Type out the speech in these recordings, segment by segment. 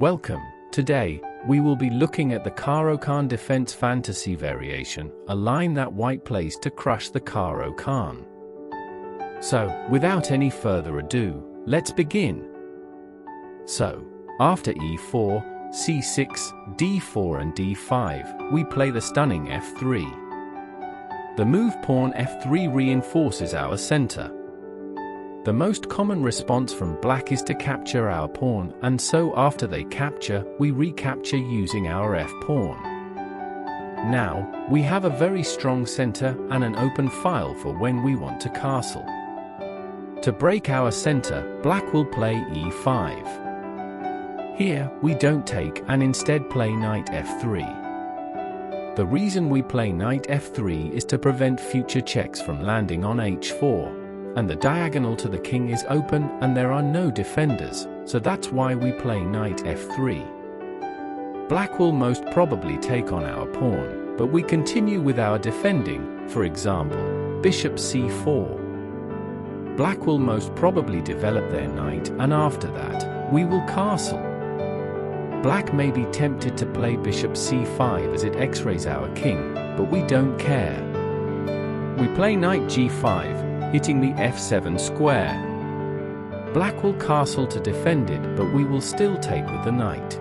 Welcome. Today, we will be looking at the Caro-Kann defense fantasy variation, a line that white plays to crush the Caro-Kann. So, without any further ado, let's begin. So, after e4, c6, d4 and d5, we play the stunning f3. The move pawn f3 reinforces our center. The most common response from black is to capture our pawn, and so after they capture, we recapture using our f-pawn. Now, we have a very strong center and an open file for when we want to castle. To break our center, black will play e5. Here, we don't take and instead play knight f3. The reason we play knight f3 is to prevent future checks from landing on h4. And the diagonal to the king is open and there are no defenders, so that's why we play knight f3. Black will most probably take on our pawn, but we continue with our defending, for example, bishop c4. Black will most probably develop their knight, and after that, we will castle. Black may be tempted to play bishop c5 as it x-rays our king, but we don't care. We play knight g5, hitting the f7 square. Black will castle to defend it, but we will still take with the knight.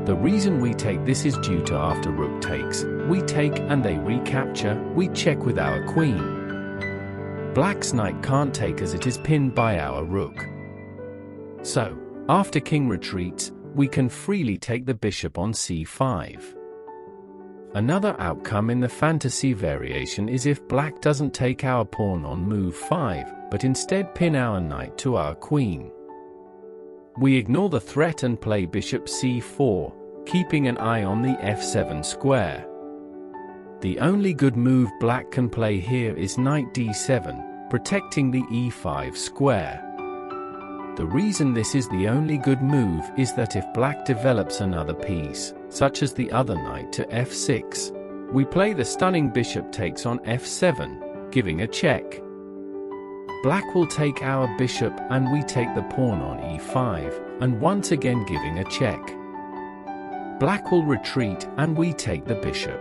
The reason we take this is due to after rook takes, we take and they recapture, we check with our queen. Black's knight can't take as it is pinned by our rook. So, after king retreats, we can freely take the bishop on c5. Another outcome in the fantasy variation is if black doesn't take our pawn on move 5, but instead pin our knight to our queen. We ignore the threat and play bishop c4, keeping an eye on the f7 square. The only good move black can play here is knight d7, protecting the e5 square. The reason this is the only good move is that if black develops another piece, such as the other knight to f6, we play the stunning bishop takes on f7, giving a check. Black will take our bishop and we take the pawn on e5, and once again giving a check. Black will retreat and we take the bishop.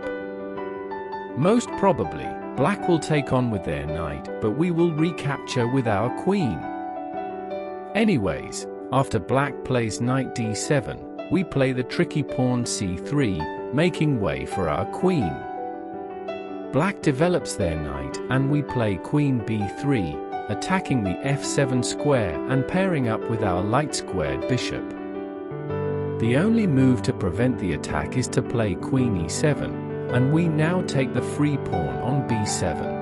Most probably, black will take on with their knight, but we will recapture with our queen. Anyways, after black plays knight d7, we play the tricky pawn c3, making way for our queen. Black develops their knight and we play queen b3, attacking the f7 square and pairing up with our light-squared bishop. The only move to prevent the attack is to play queen e7, and we now take the free pawn on b7.